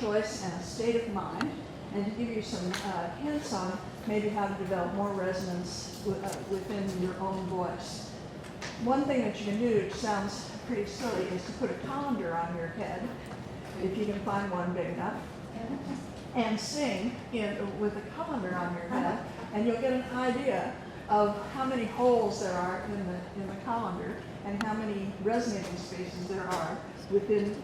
choice and a state of mind, and to give you some hints on maybe how to develop more resonance within your own voice. One thing that you can do, which sounds pretty silly, is to put a colander on your head, if you can find one big enough, and sing with a colander on your head, and you'll get an idea of how many holes there are in the colander and how many resonating spaces there are within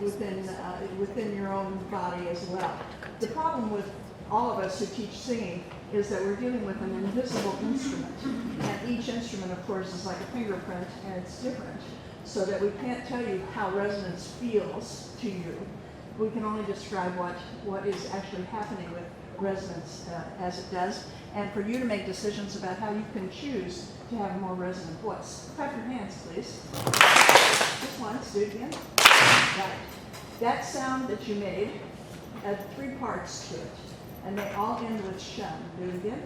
your own body as well. The problem with all of us who teach singing is that we're dealing with an invisible instrument, and each instrument, of course, is like a fingerprint, and it's different, so that we can't tell you how resonance feels to you. We can only describe what is actually happening with resonance as it does, and for you to make decisions about how you can choose to have a more resonant voice. Clap your hands, please. Just once, do it again. Right. That sound that you made had 3 parts to it, and they all end with shun. Do it again.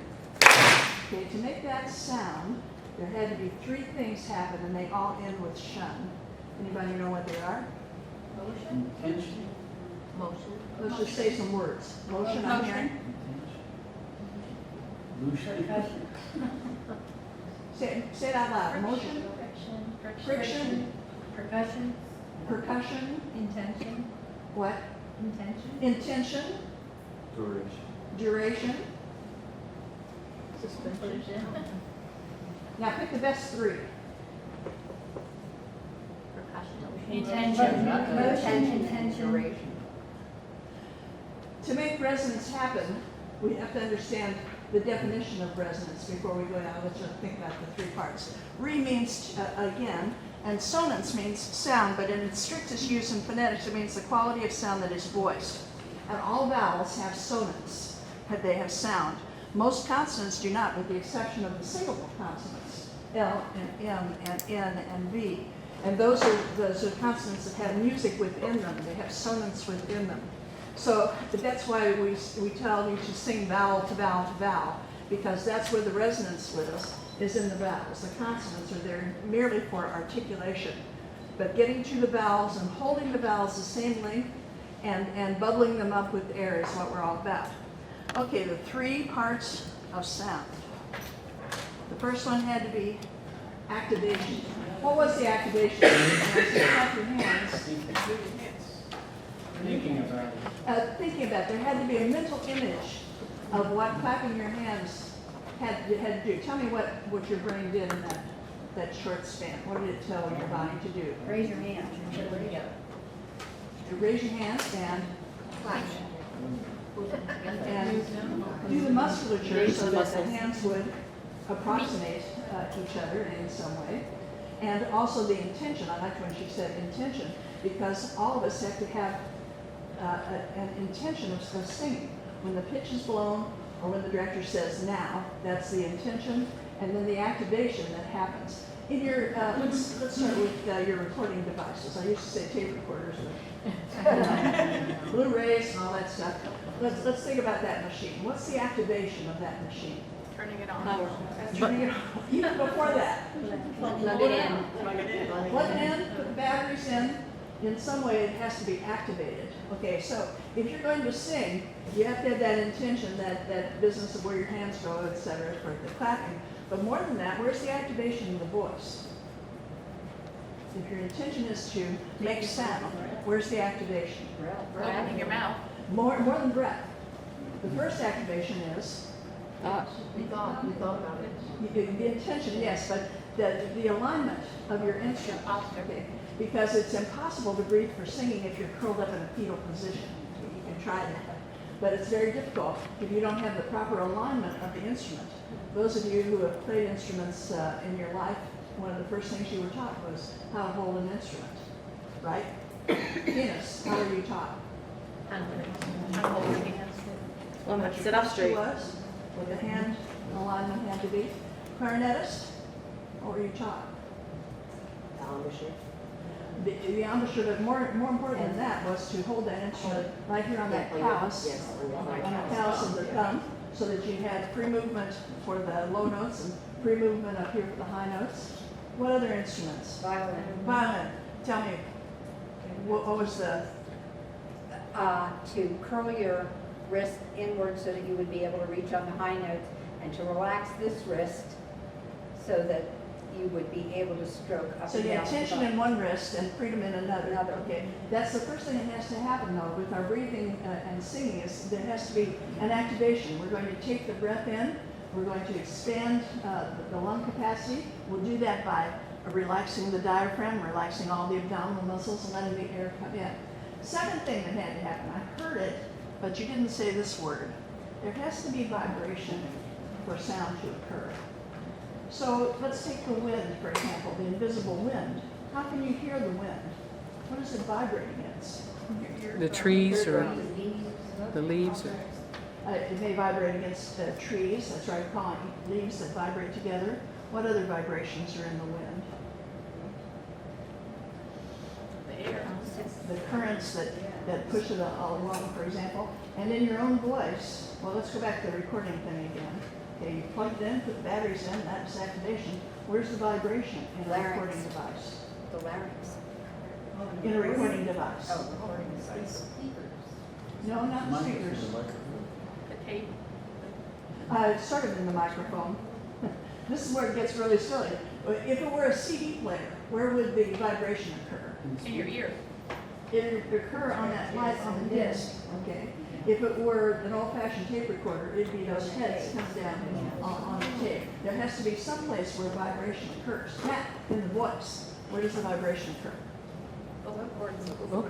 Okay, to make that sound, there had to be 3 things happen, and they all end with shun. Anybody know what they are? Motion. Intention. Motion. Let's just say some words. Motion, I'm hearing. Lucian. Say it out loud. Motion, Friction. friction, percussion, Intention. what? Intention. Intention, Duration. duration. Suspension. Now pick the best 3. Intention. Motion. Intention. To make resonance happen, we have to understand the definition of resonance before we go down. Let's just think about the 3 parts. Re means again, and sonance means sound, but in its strictest use in phonetics, it means the quality of sound that is voiced. And all vowels have sonance, they have sound. Most consonants do not, with the exception of the syllable consonants, L and M and N and V. And those are consonants that have music within them. They have sonance within them. So that's why we tell you to sing vowel to vowel to vowel, because that's where the resonance lives, is in the vowels. The consonants are there merely for articulation. But getting to the vowels and holding the vowels the same length and bubbling them up with air is what we're all about. Okay, the 3 parts of sound. The first one had to be activation. What was the activation? Clap your hands. Thinking about it. Thinking about it, there had to be a mental image of what clapping your hands had to do. Tell me what your brain did in that short span. What did it tell your body to do? Raise your hand. To raise your hands and Clap. and do the musculature so that the hands would approximate each other in some way. And also the intention. I liked when she said intention, because all of us have to have an intention of singing. When the pitch is blown or when the director says now, that's the intention, and then the activation that happens. In your, let's start with your recording devices. I used to say tape recorders, but Blu-rays and all that stuff. Let's think about that machine. What's the activation of that machine? Turning it on. Turning it on. Even before that. Plug it in. Plug it in, put the batteries in. In some way, it has to be activated. Okay, so if you're going to sing, you have to have that intention, that business of where your hands go, et cetera, for the clapping. But more than that, where's the activation in the voice? If your intention is to make sound, where's the activation? Opening your mouth. More than breath. The first activation is We thought about it. the intention, yes, but the alignment of your instrument. Okay, because it's impossible to breathe for singing if you're curled up in a fetal position. You can try that, but it's very difficult if you don't have the proper alignment of the instrument. Those of you who have played instruments in your life, one of the first things you were taught was how to hold an instrument, right? Pianists, how are you taught? Hold your hands. Well, I'm sit up straight. Was, what the hand alignment had to be. Clarinetist, what were you taught? The embouchure, but more important than that was to hold that instrument right here on that callus, on the callus of the thumb, so that you had free movement for the low notes and free movement up here for the high notes. What other instruments? Violin. Violin. Tell me, what was to curl your wrist inward so that you would be able to reach on the high notes, and to relax this wrist so that you would be able to stroke up So and you down. have tension in one wrist and freedom in another. Another. Okay, that's the first thing that has to happen though with our breathing and singing is there has to be an activation. We're going to take the breath in, we're going to expand the lung capacity. We'll do that by relaxing the diaphragm, relaxing all the abdominal muscles and letting the air come in. Second thing that had to happen, I heard it, but you didn't say this word. There has to be vibration for sound to occur. So let's take the wind, for example, the invisible wind. How can you hear the wind? What does it vibrate against? The trees or the leaves or It may vibrate against trees, that's right, we're calling leaves that vibrate together. What other vibrations are in the wind? The air. The currents that push it along, for example. And in your own voice, well, let's go back to the recording thing again. Okay, you plugged it in, put the batteries in, that's activation. Where's the vibration in a Larynx. recording device? The larynx. In a recording device? Oh, recording device. No, not the speakers. The tape. It started in the microphone. This is where it gets really silly. If it were a CD player, where would the vibration occur? In your ear. It would occur on that light on the disc, okay? If it were an old-fashioned tape recorder, it'd be those heads coming down on the tape. There has to be some place where vibration occurs. Matt, in the voice, where does the vibration occur?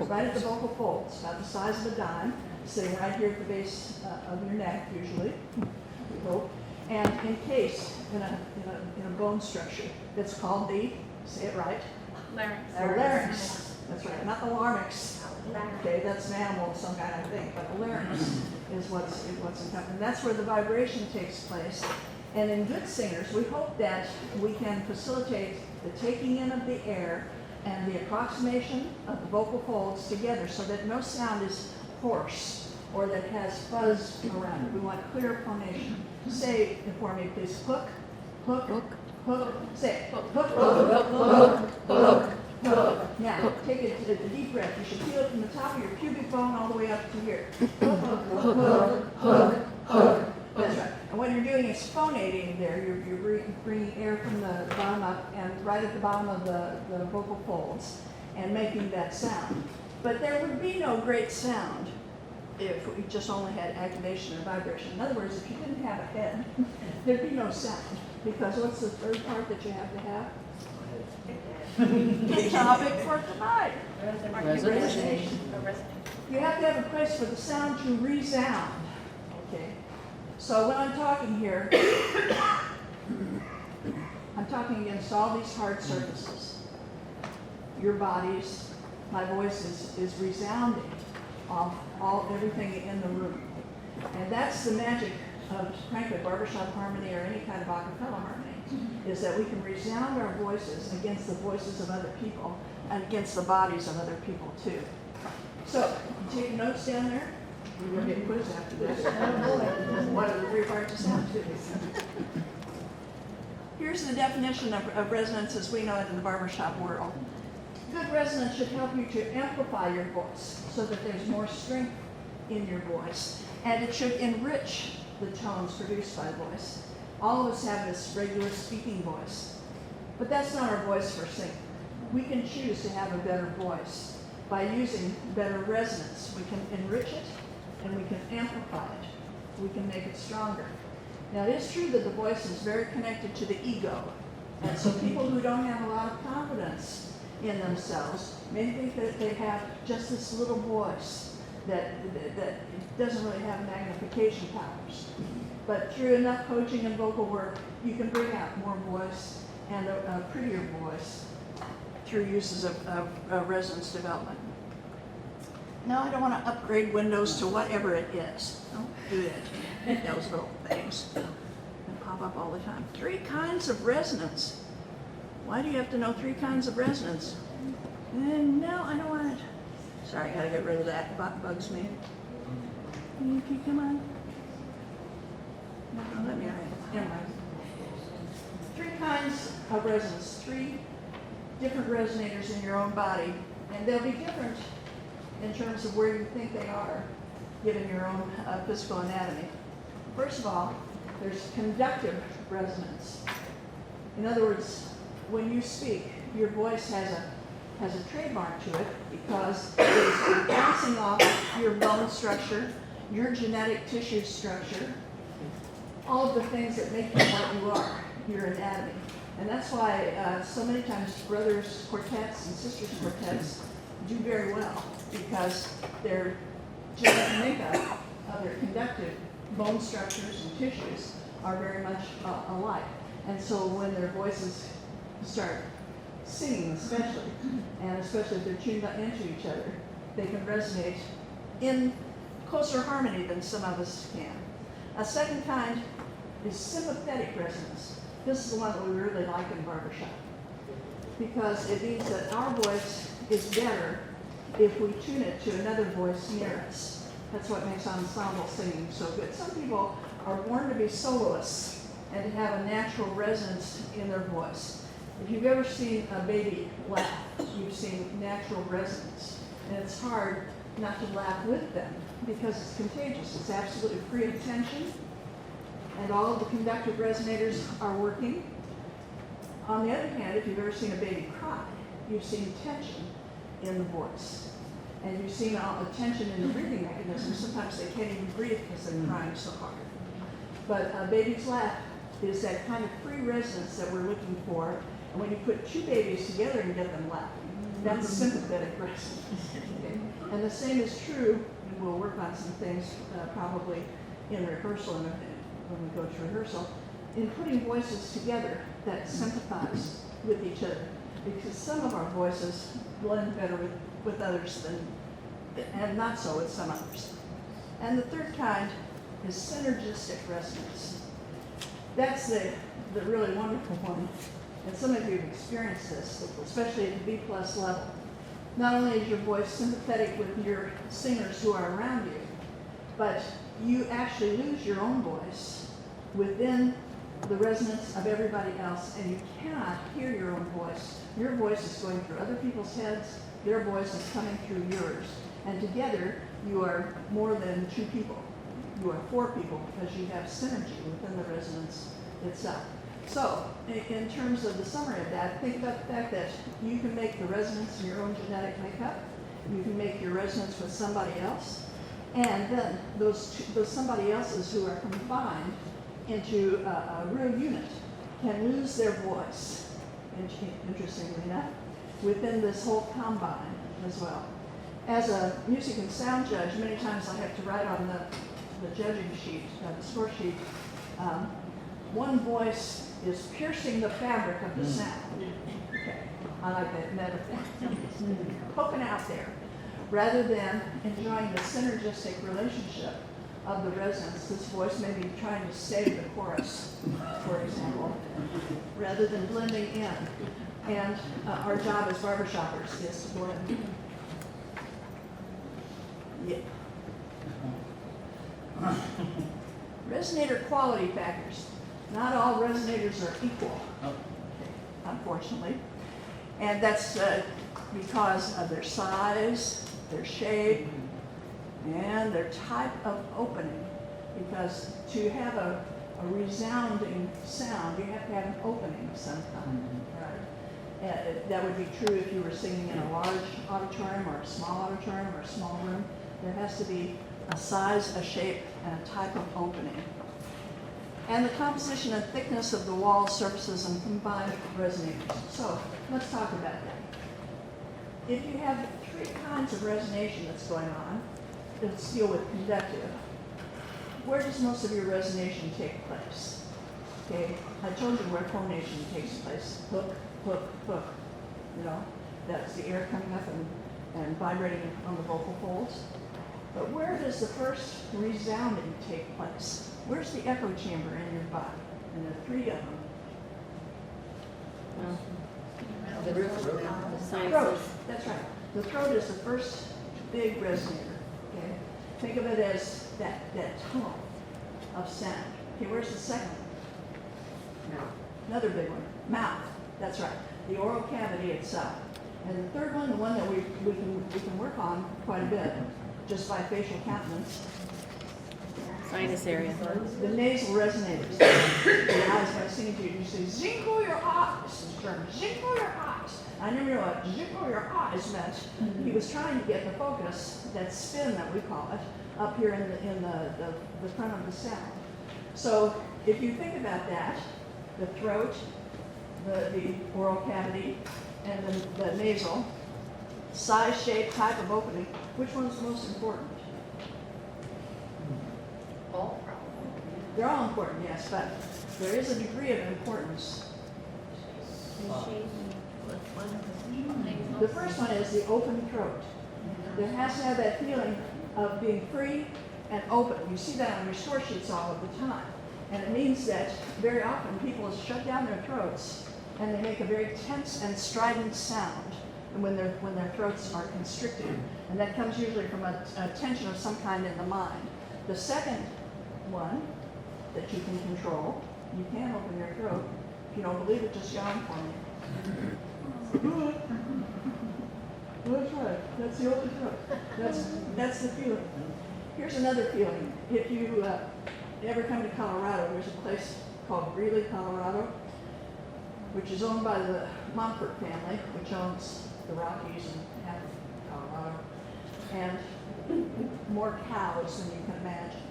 Right at the vocal folds, about the size of a dime, sitting right here at the base of your neck, usually, we hope, and encased in a bone structure that's called the, say it right, Larynx. the larynx. That's right, not the larynx. Okay, that's an animal of some kind, I think, but the larynx is what's encompassed. That's where the vibration takes place. And in good singers, we hope that we can facilitate the taking in of the air and the approximation of the vocal folds together so that no sound is hoarse or that has fuzz around it. We want clear phonation. Say it for me, please. Hook, hook, hook, hook. Say it. Hook, hook, hook, hook, hook, hook. Now, take a deep breath. You should feel it from the top of your pubic bone all the way up to here. Hook, hook, hook, hook, hook, hook. That's right. And what you're doing is phonating there. You're bringing air from the bottom up and right at the bottom of the vocal folds and making that sound. But there would be no great sound if we just only had activation or vibration. In other words, if you didn't have a head, there'd be no sound. Because what's the third part that you have to have? The topic for tonight. Resonation. You have to have a place for the sound to resound. Okay. So when I'm talking here, I'm talking against all these hard surfaces. Your bodies, my voice is resounding off everything in the room. And that's the magic of, frankly, barbershop harmony or any kind of a cappella harmony, is that we can resound our voices against the voices of other people and against the bodies of other people too. So, take notes down there. We're going to get a quiz after this. What are the three parts of sound too? Here's the definition of resonance as we know it in the barbershop world. Good resonance should help you to amplify your voice so that there's more strength in your voice. And it should enrich the tones produced by voice. All of us have this regular speaking voice, but that's not our voice for singing. We can choose to have a better voice by using better resonance. We can enrich it and we can amplify it. We can make it stronger. Now it is true that the voice is very connected to the ego. And so people who don't have a lot of confidence in themselves may think that they have just this little voice that doesn't really have magnification powers. But through enough coaching and vocal work, you can bring out more voice and a prettier voice through uses of resonance development. No, I don't want to upgrade Windows to whatever it is. Don't do that. Those little things that pop up all the time. 3 kinds of resonance. Why do you have to know 3 kinds of resonance? No, I don't want it. Sorry, I gotta get rid of that. It bugs me. Can you come on? No, let me write it. Never mind. 3 kinds of resonance. 3 different resonators in your own body, and they'll be different in terms of where you think they are, given your own physical anatomy. First of all, there's conductive resonance. In other words, when you speak, your voice has a trademark to it because it is bouncing off your bone structure, your genetic tissue structure, all of the things that make you what you are, your anatomy. And that's why so many times brothers quartets and sisters quartets do very well, because their genetic makeup of their conductive bone structures and tissues are very much alike. And so when their voices start singing especially, and especially if they're tuned into each other, they can resonate in closer harmony than some of us can. A second kind is sympathetic resonance. This is the one that we really like in barbershop, because it means that our voice is better if we tune it to another voice near us. That's what makes ensemble singing so good. Some people are born to be soloists and to have a natural resonance in their voice. If you've ever seen a baby laugh, you've seen natural resonance. And it's hard not to laugh with them because it's contagious. It's absolutely free of tension, and all of the conductive resonators are working. On the other hand, if you've ever seen a baby cry, you've seen tension in the voice. And you've seen all the tension in the breathing mechanism. Sometimes they can't even breathe because they're crying so hard. But a baby's laugh is that kind of free resonance that we're looking for. And when you put two babies together and get them laughing, that's sympathetic resonance. Okay? And the same is true, and we'll work on some things probably in rehearsal and when we go to rehearsal, in putting voices together that sympathize with each other. Because some of our voices blend better with others and not so with some others. And the third kind is synergistic resonance. That's the really wonderful one. And some of you have experienced this, especially at the B+ level. Not only is your voice sympathetic with your singers who are around you, but you actually lose your own voice within the resonance of everybody else, and you cannot hear your own voice. Your voice is going through other people's heads, their voice is coming through yours. And together, you are more than two people. You are four people because you have synergy within the resonance itself. So, in terms of the summary of that, think about the fact that you can make the resonance in your own genetic makeup, you can make your resonance with somebody else, and then those somebody else's who are combined into a real unit can lose their voice, interestingly enough, within this whole combine as well. As a music and sound judge, many times I have to write on the judging sheet, the score sheet, one voice is piercing the fabric of the sound. Okay, I like that metaphor. Poking out there, rather than enjoying the synergistic relationship of the resonance. This voice may be trying to save the chorus, for example, rather than blending in. And our job as barbershoppers is to blend. Yeah. Resonator quality factors. Not all resonators are equal, unfortunately. And that's because of their size, their shape, and their type of opening. Because to have a resounding sound, you have to have an opening of some kind. Right? That would be true if you were singing in a large auditorium or a small auditorium or a small room. There has to be a size, a shape, and a type of opening. And the composition and thickness of the wall surfaces and combined resonators. So let's talk about that. If you have three kinds of resonation that's going on, let's deal with conductive. Where does most of your resonation take place? Okay, I told you where phonation takes place. Hook, hook, hook. You know, that's the air coming up and vibrating on the vocal folds. But where does the first resounding take place? Where's the echo chamber in your body? And there are three of them. The Throat, sciences. that's right. The throat is the first big resonator. Okay, think of it as that tone of sound. Okay, where's the second one? No. Another big one. Mouth. That's right. The oral cavity itself. And the third one, the one that we can work on quite a bit, just by facial countenance, Sinus area. the nasal resonators. The eyes, when I sing it to you, you say, "Zingle your eyes." It's German. Zingle your eyes. I never knew what "zingle your eyes" meant. He was trying to get the focus, that spin that we call it, up here in the front of the sound. So if you think about that, the throat, the oral cavity, and the nasal, size, shape, type of opening, which one's most important? All probably. They're all important, yes, but there is a degree of importance. The first one is the open throat. There has to have that feeling of being free and open. You see that on your score sheets all of the time. And it means that very often people shut down their throats and they make a very tense and strident sound when their throats are constricted. And that comes usually from a tension of some kind in the mind. The second one that you can control, you can open your throat. If you don't believe it, just yawn for me. That's right. That's the open throat. That's the feeling. Here's another feeling. If you ever come to Colorado, there's a place called Greeley, Colorado, which is owned by the Montfort family, which owns the Rockies and half of Colorado, and more cows than you can imagine.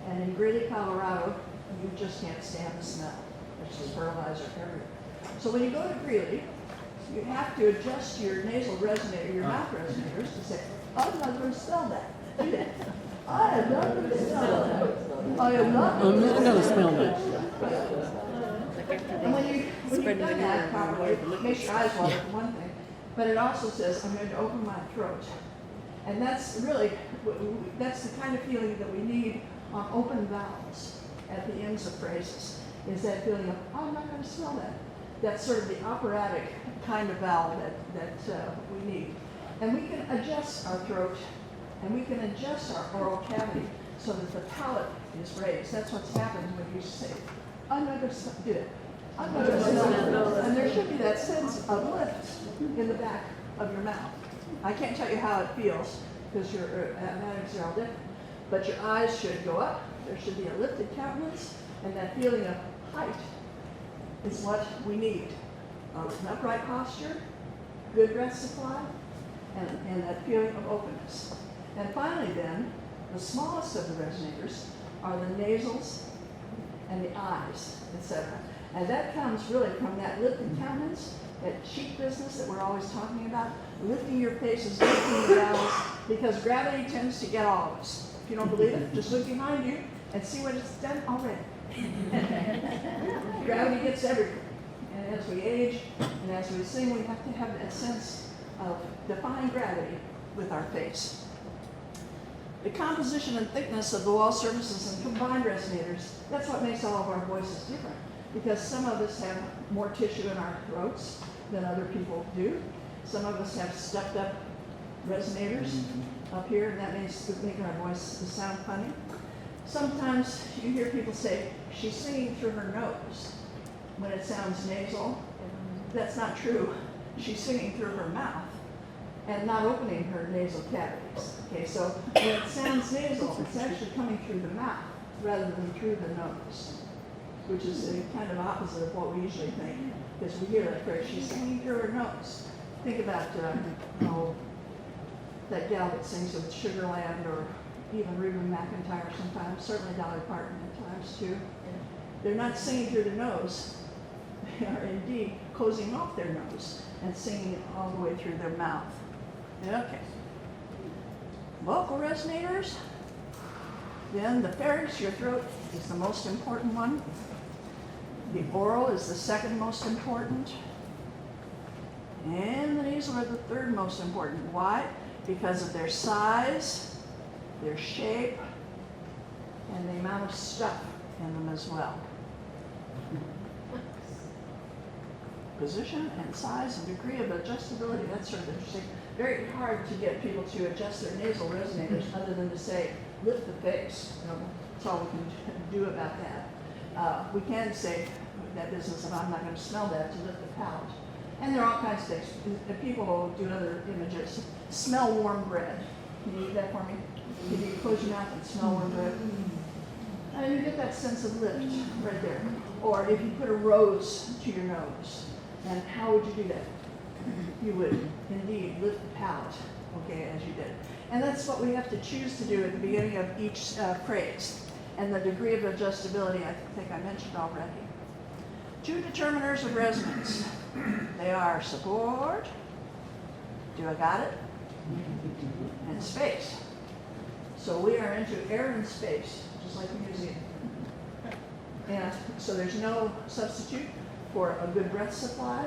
And in Greeley, Colorado, you just can't stand the smell. There's just fertilizer everywhere. So when you go to Greeley, you have to adjust your nasal resonator, your mouth resonators, to say, "I'm not going to smell that." Do that. I am not going to smell that. I am not going to I'm not gonna smell that. And when you've done that properly, it makes your eyes water for one thing, but it also says, "I'm going to open my throat." And that's really, that's the kind of feeling that we need on open vowels at the ends of phrases, is that feeling of, "I'm not going to smell that." That's sort of the operatic kind of vowel that we need. And we can adjust our throat, and we can adjust our oral cavity so that the palate is raised. That's what's happened when you say, "I'm not going to do it. I'm not going to smell it." And there should be that sense of lift in the back of your mouth. I can't tell you how it feels, because your anatomies are all different, but your eyes should go up. There should be a lifted countenance, and that feeling of height is what we need. An upright posture, good breath supply, and that feeling of openness. And finally then, the smallest of the resonators are the nasals and the eyes, etc. And that comes really from that lifted countenance, that cheek business that we're always talking about, lifting your faces, lifting your vowels, because gravity tends to get all of us. If you don't believe it, just look behind you and see what it's done already. Gravity gets everywhere. And as we age and as we sing, we have to have that sense of defying gravity with our face. The composition and thickness of the wall surfaces and combined resonators, that's what makes all of our voices different. Because some of us have more tissue in our throats than other people do. Some of us have stuffed up resonators up here, and that makes our voice sound funny. Sometimes you hear people say, "She's singing through her nose," when it sounds nasal. That's not true. She's singing through her mouth and not opening her nasal cavities. Okay, so when it sounds nasal, it's actually coming through the mouth rather than through the nose, which is the kind of opposite of what we usually think, because we hear that phrase, "She's singing through her nose." Think about that gal that sings with Sugarland, or even Reuben McIntyre sometimes, certainly Dolly Parton at times too. They're not singing through the nose. They are indeed closing off their nose and singing it all the way through their mouth. Okay. Vocal resonators. Then the pharynx, your throat, is the most important one. The oral is the second most important. And the nasal are the third most important. Why? Because of their size, their shape, and the amount of stuff in them as well. Position and size and degree of adjustability, that's sort of interesting. Very hard to get people to adjust their nasal resonators other than to say, lift the face. That's all we can do about that. We can say that business of "I'm not going to smell that" to lift the palate. And there are all kinds of things. People will do other images. Smell warm bread. Can you do that for me? Can you close your mouth and smell warm bread? And you get that sense of lift right there. Or if you put a rose to your nose, and how would you do that? You would indeed lift the palate, okay, as you did. And that's what we have to choose to do at the beginning of each phrase. And the degree of adjustability, I think I mentioned already. 2 determiners of resonance. They are support, do I got it? And space. So we are into air and space, just like the museum. And so there's no substitute for a good breath supply,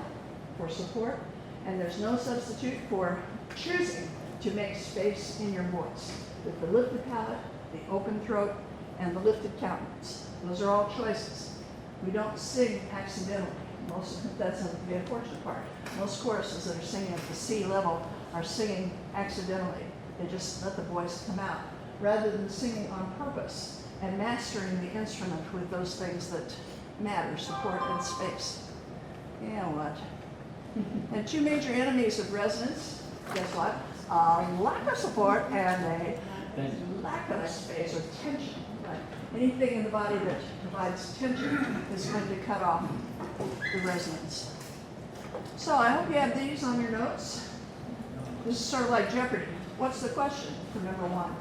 for support, and there's no substitute for choosing to make space in your voice with the lifted palate, the open throat, and the lifted countenance. Those are all choices. We don't sing accidentally. That's the unfortunate part. Most choruses that are singing at the C level are singing accidentally. They just let the voice come out, rather than singing on purpose and mastering the instrument with those things that matter, support and space. Yeah, what? And 2 major enemies of resonance, guess what? A lack of support and a lack of space or tension. Right? Anything in the body that provides tension is going to cut off the resonance. So I hope you have these on your notes. This is sort of like Jeopardy. What's the question for number 1?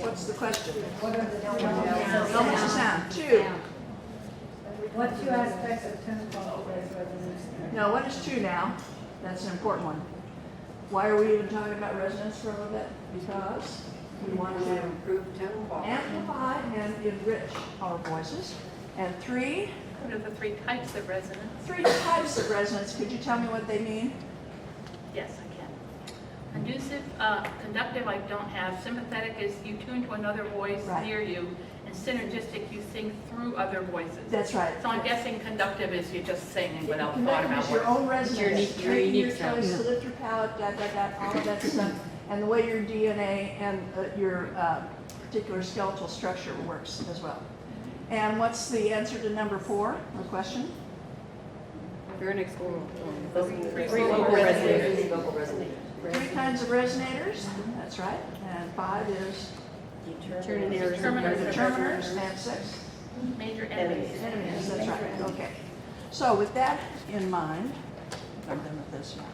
What's the question? What are the What's the sound? 2. What 2 aspects of tone quality is resonance? No, what is 2 now? That's an important one. Why are we even talking about resonance for a little bit? Because we want to Improve tone quality. amplify and enrich our voices. And 3, What are the 3 types of resonance? 3 types of resonance. Could you tell me what they mean? Yes, I can. Conducive, conductive, I don't have. Sympathetic is you tune to another voice Right. near you. And synergistic, you sing through other voices. That's right. So I'm guessing conductive is you just singing without thought Conductive about is your words. own resonance. Your Making unique your sound. choice to lift your palate, all of that stuff, and the way your DNA and your particular skeletal structure works as well. And what's the answer to number 4, the question? Pharynx oral. Three Vocal vocal resonators. Vocal resonators. 3 kinds of resonators, that's right. And 5 is Determiners. determiners, and 6 Major enemies. enemies, that's right, okay. So with that in mind, I'm done with this now.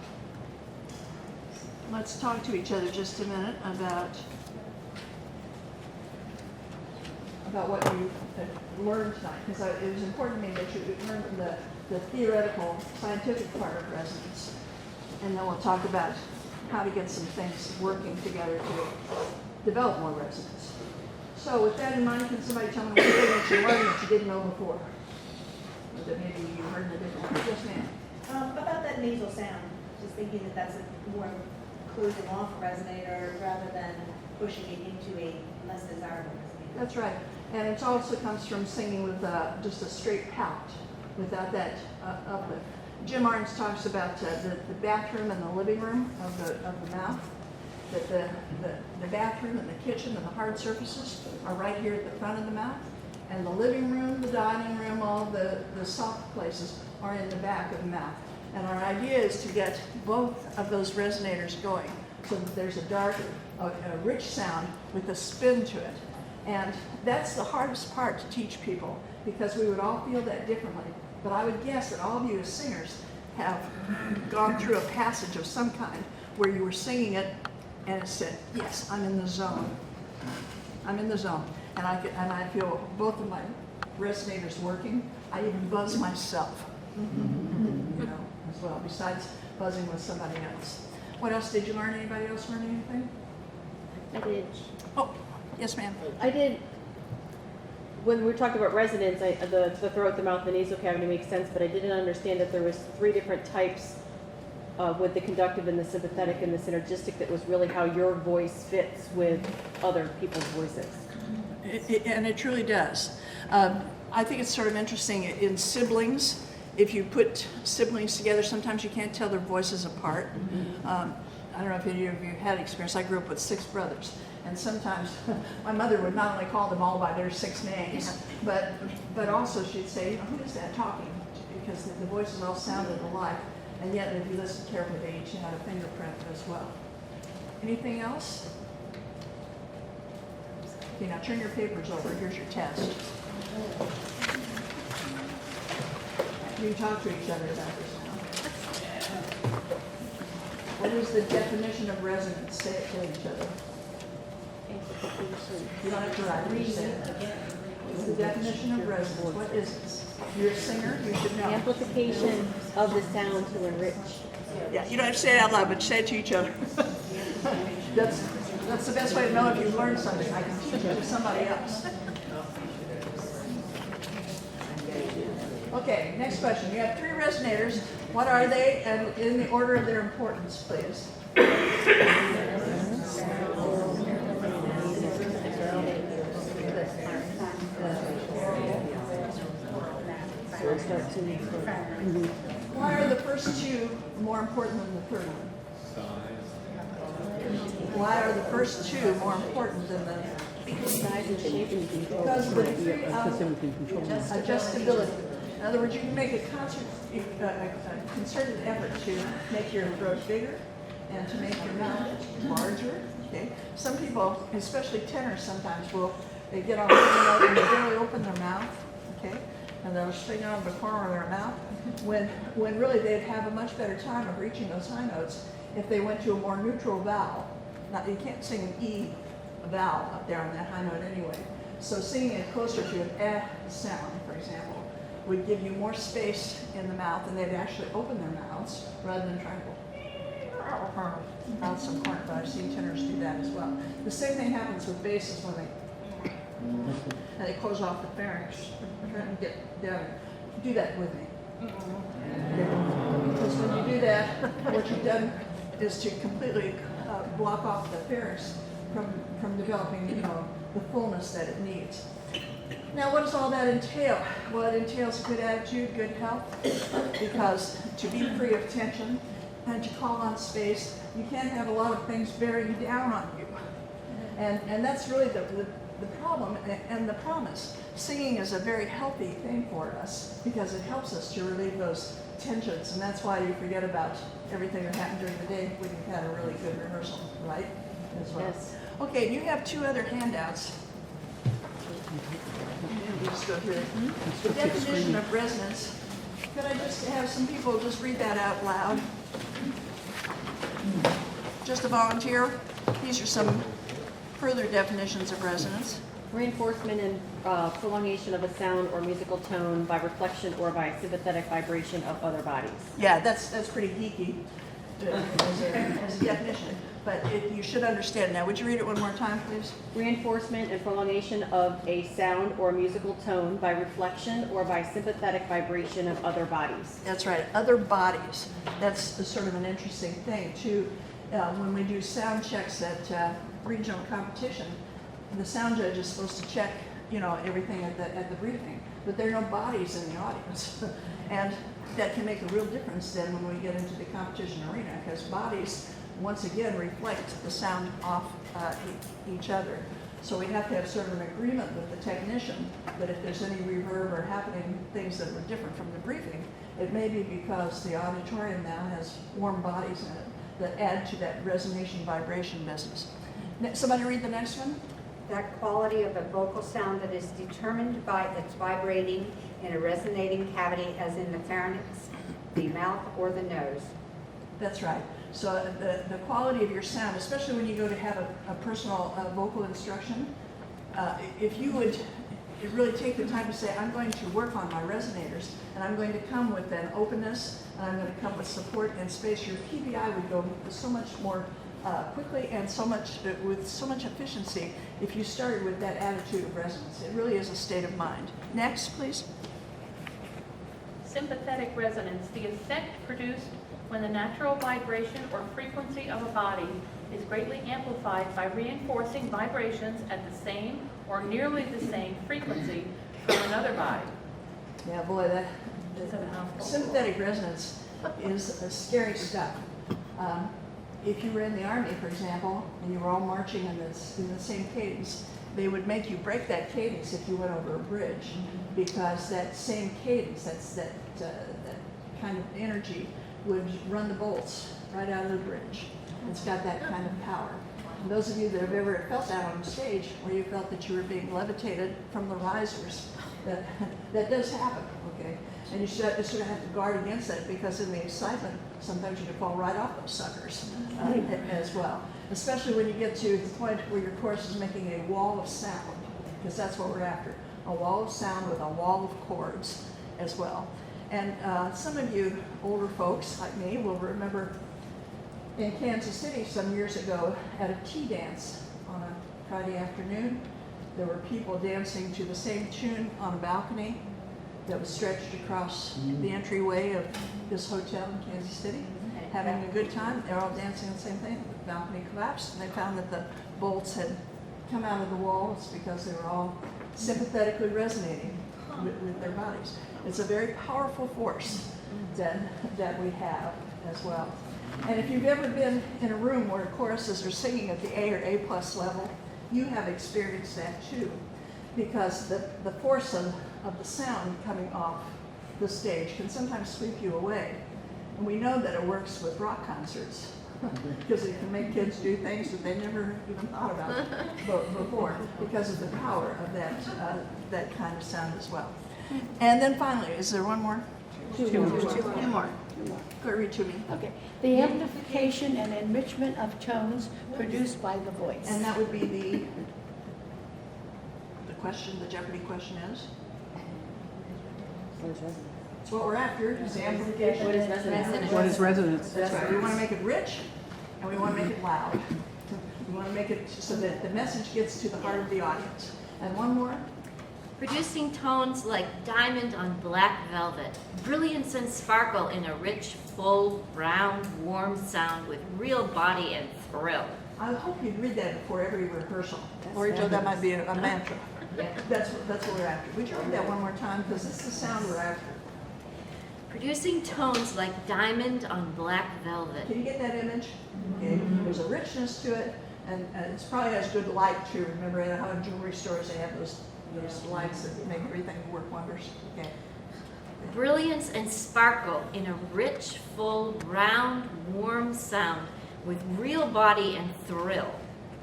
Let's talk to each other just a minute about what you learned tonight, because it was important to me that you learned the theoretical, scientific part of resonance. And then we'll talk about how to get some things working together to develop more resonance. So with that in mind, can somebody tell me what that you learned that you didn't know before? Or that maybe you heard in a different way? Yes, ma'am. About that nasal sound, just thinking that that's a more closing off a resonator rather than pushing it into a less desirable resonator. That's right. And it also comes from singing with just a straight palate, without that uplift. Jim Arns talks about the bathroom and the living room of the mouth, that the bathroom and the kitchen and the hard surfaces are right here at the front of the mouth, and the living room, the dining room, all the soft places are in the back of the mouth. And our idea is to get both of those resonators going so that there's a dark, a rich sound with a spin to it. And that's the hardest part to teach people, because we would all feel that differently. But I would guess that all of you as singers have gone through a passage of some kind where you were singing it and it said, yes, I'm in the zone. I'm in the zone. And I feel both of my resonators working. I even buzz myself, you know, as well, besides buzzing with somebody else. What else did you learn? Anybody else learn anything? I did. Oh, yes, ma'am. I did. When we were talking about resonance, the throat, the mouth, the nasal cavity makes sense, but I didn't understand that there was 3 different types with the conductive and the sympathetic and the synergistic. That was really how your voice fits with other people's voices. And it truly does. I think it's sort of interesting in siblings. If you put siblings together, sometimes you can't tell their voices apart. I don't know if any of you had experience. I grew up with 6 brothers. And sometimes my mother would not only call them all by their 6 names, but also she'd say, you know, who is that talking because the voices all sounded alike. And yet, if you listen carefully, they each had a fingerprint as well. Anything else? Okay, now turn your papers over. Here's your test. You can talk to each other about this now. What is the definition of resonance? Say it to each other. You don't have to write it, just say it. What's the definition of resonance? What is it? You're a singer, you should know. Amplification of the sound to enrich. Yeah, you don't have to say it out loud, but say it to each other. That's the best way to know if you've learned something. I can teach it to somebody else. Okay, next question. You have 3 resonators. What are they, and in the order of their importance, please? Why are the first 2 more important than the third one? Why are the first 2 more important than the Size and shape and because of the degree of adjustability. In other words, you can make a concerted effort to make your throat bigger and to make your mouth larger. Okay. Some people, especially tenors, sometimes they get on a high note and they barely open their mouth. Okay, and they'll sing on the corner of their mouth when really they'd have a much better time of reaching those high notes if they went to a more neutral vowel. Now, you can't sing an E vowel up there on that high note anyway. So singing it closer to an eh sound, for example, would give you more space in the mouth, and they'd actually open their mouths rather than trying to go out some corner. But I've seen tenors do that as well. The same thing happens with basses when they close off the pharynx. Trying to get down. Do that with me. Because when you do that, what you've done is to completely block off the pharynx from developing, the fullness that it needs. Now, what does all that entail? Well, it entails a good attitude, good health, because to be free of tension and to call on space, you can't have a lot of things bearing down on you. And that's really the problem and the promise. Singing is a very healthy thing for us because it helps us to relieve those tensions, and that's why you forget about everything that happened during the day when you've had a really good rehearsal, right? As well. Yes. Okay, you have 2 other handouts. You just go through it. The definition of resonance. Could I just have some people just read that out loud? Just a volunteer. These are some further definitions of resonance. Reinforcement and prolongation of a sound or musical tone by reflection or by sympathetic vibration of other bodies. Yeah, that's pretty geeky as a definition, but you should understand. Now, would you read it one more time, please? Reinforcement and prolongation of a sound or musical tone by reflection or by sympathetic vibration of other bodies. That's right, other bodies. That's sort of an interesting thing, too. When we do sound checks at regional competition, the sound judge is supposed to check, everything at the briefing, but there are no bodies in the audience. And that can make a real difference then when we get into the competition arena, because bodies, once again, reflect the sound off each other. So we have to have sort of an agreement with the technician that if there's any reverb or happening things that were different from the briefing, it may be because the auditorium now has warm bodies in it that add to that resonation vibration business. Somebody read the next one? That quality of a vocal sound that is determined by its vibrating in a resonating cavity as in the pharynx, the mouth, or the nose. That's right. So the quality of your sound, especially when you go to have a personal vocal instruction, if you would really take the time to say, I'm going to work on my resonators, and I'm going to come with an openness, and I'm going to come with support and space, your PVI would go so much more quickly and with so much efficiency if you started with that attitude of resonance. It really is a state of mind. Next, please. Sympathetic resonance, the effect produced when the natural vibration or frequency of a body is greatly amplified by reinforcing vibrations at the same or nearly the same frequency from another body. Yeah, boy, that Is that a mouthful? sympathetic resonance is scary stuff. if you were in the Army, for example, and you were all marching in the same cadence, they would make you break that cadence if you went over a bridge, because that same cadence, that kind of energy would run the bolts right out of the bridge. It's got that kind of power. And those of you that have ever felt that on stage, where you felt that you were being levitated from the risers, that does happen, okay? And you sort of have to guard against that, because in the excitement, sometimes you can fall right off those suckers as well. Especially when you get to the point where your chorus is making a wall of sound, because that's what we're after. A wall of sound with a wall of chords as well. And some of you older folks like me will remember in Kansas City some years ago at a tea dance on a Friday afternoon, there were people dancing to the same tune on a balcony that was stretched across the entryway of this hotel in Kansas City, having a good time. They're all dancing the same thing. The balcony collapsed, and they found that the bolts had come out of the walls because they were all sympathetically resonating with their bodies. It's a very powerful force that we have as well. And if you've ever been in a room where choruses are singing at the A or A plus level, you have experienced that too, because the force of the sound coming off the stage can sometimes sweep you away. And we know that it works with rock concerts, because it can make kids do things that they never even thought about before, because of the power of that kind of sound as well. And then finally, is there one more? Two more. Go read to me. Okay. The amplification and enrichment of tones produced by the voice. And that would be the question, the Jeopardy question is? What is resonance? It's what we're after, is the amplification. What is resonance? What is resonance? That's right. We want to make it rich, and we want to make it loud. We want to make it so that the message gets to the heart of the audience. And one more. Producing tones like diamond on black velvet, brilliance and sparkle in a rich, full, round, warm sound with real body and thrill. I hope you'd read that before every rehearsal. Or Joe, that might be a mantra. That's what we're after. Would you read that one more time? Because this is the sound we're after. Producing tones like diamond on black velvet. Can you get that image? Okay. There's a richness to it, and it's probably has good light too. Remember how in jewelry stores they have those lights that make everything work wonders. Okay. Brilliance and sparkle in a rich, full, round, warm sound with real body and thrill.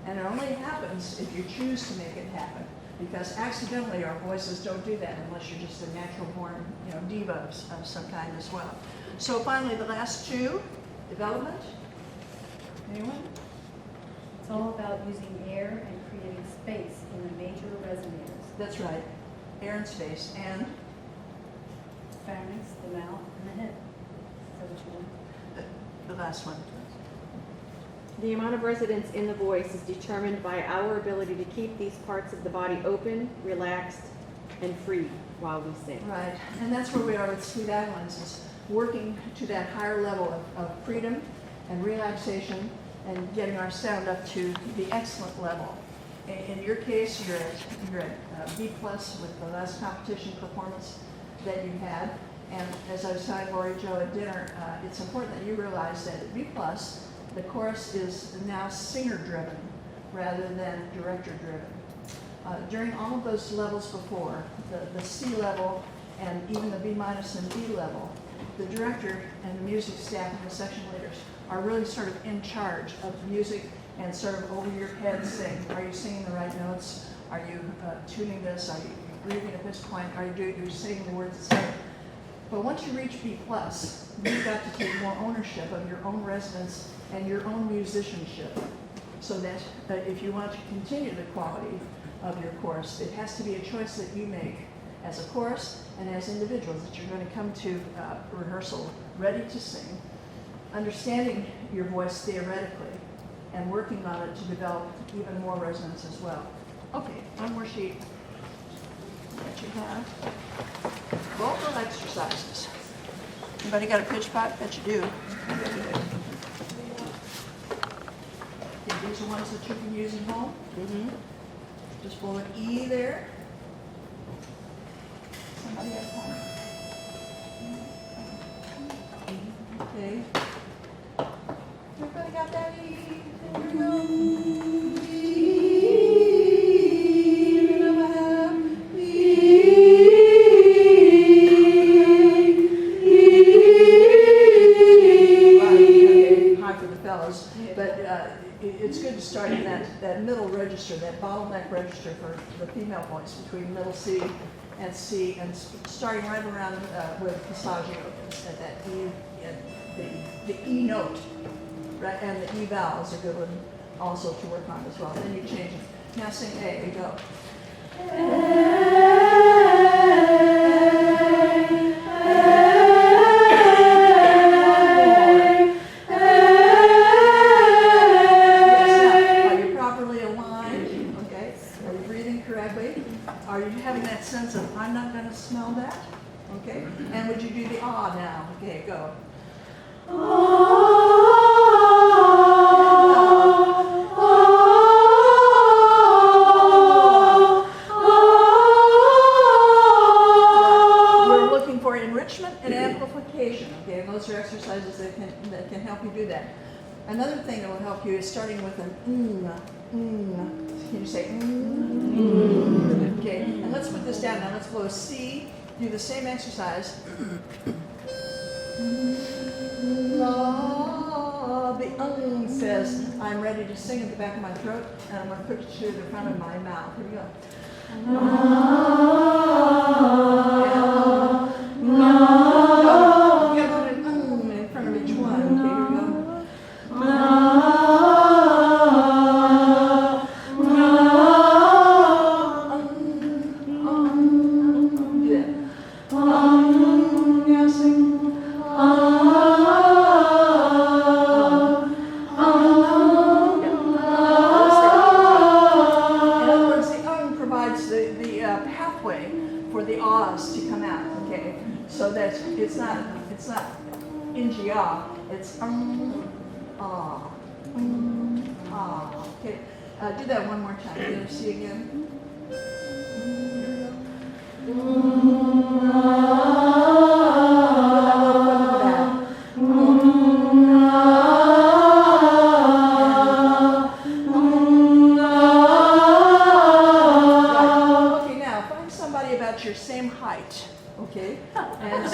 And it only happens if you choose to make it happen, because accidentally our voices don't do that unless you're just a natural born, diva of some kind as well. So finally, the last two, development. Anyone? It's all about using air and creating space in the major resonators. That's right. Air and space. And Pharynx, the mouth, and the head. Is that what you want? the last one. The amount of resonance in the voice is determined by our ability to keep these parts of the body open, relaxed, and free while we sing. Right. And that's where we are with Sweet Adelines, is working to that higher level of freedom and relaxation and getting our sound up to the excellent level. In your case, you're at B+ with the last competition performance that you had. And as I was telling Lori Jo at dinner, it's important that you realize that at B+, the chorus is now singer-driven rather than director-driven. During all of those levels before, the C level and even the B- and D level, the director and the music staff and the section leaders are really sort of in charge of the music and sort of over your head saying, are you singing the right notes? Are you tuning this? Are you breathing at this point? Are you saying the words, etc.? But once you reach B+, you've got to take more ownership of your own resonance and your own musicianship, so that if you want to continue the quality of your chorus, it has to be a choice that you make as a chorus and as individuals, that you're going to come to rehearsal ready to sing, understanding your voice theoretically, and working on it to develop even more resonance as well. Okay, one more sheet that you have. Vocal exercises. Anybody got a pitch pipe? Bet you do. Okay, these are ones that you can use at home. Just pull an E there. Somebody have one? Okay. Everybody got got that E. Here we go. E, another half. E, right, okay, high for the fellows, but it's good to start in that middle register, that bottleneck register for the female voice between middle C, and starting right around where the passaggio is, at that E, the E note, right, and the E vowel is a good one also to work on as well. Then you change it. Now sing A, you go. Are you having that sense of, I'm not going to smell that? Okay? And would you do the ah now? Okay, go. We're looking for enrichment and amplification. Okay, and those are exercises that can help you do that. Another thing that will help you is starting with an Can you say Okay, and let's put this down now. Let's blow a C. Do the same exercise. La, the says, I'm ready to sing at the back of my throat, and I'm going to put it to the front of my mouth. Here we go. You have to put an in front of each one. Okay, here we go. For the ahs to come out, okay? So that it's not NGA, it's ah, okay? Do that one more time. Can you see again? Your same height, okay? And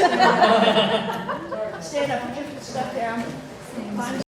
stand up, put your stuff down.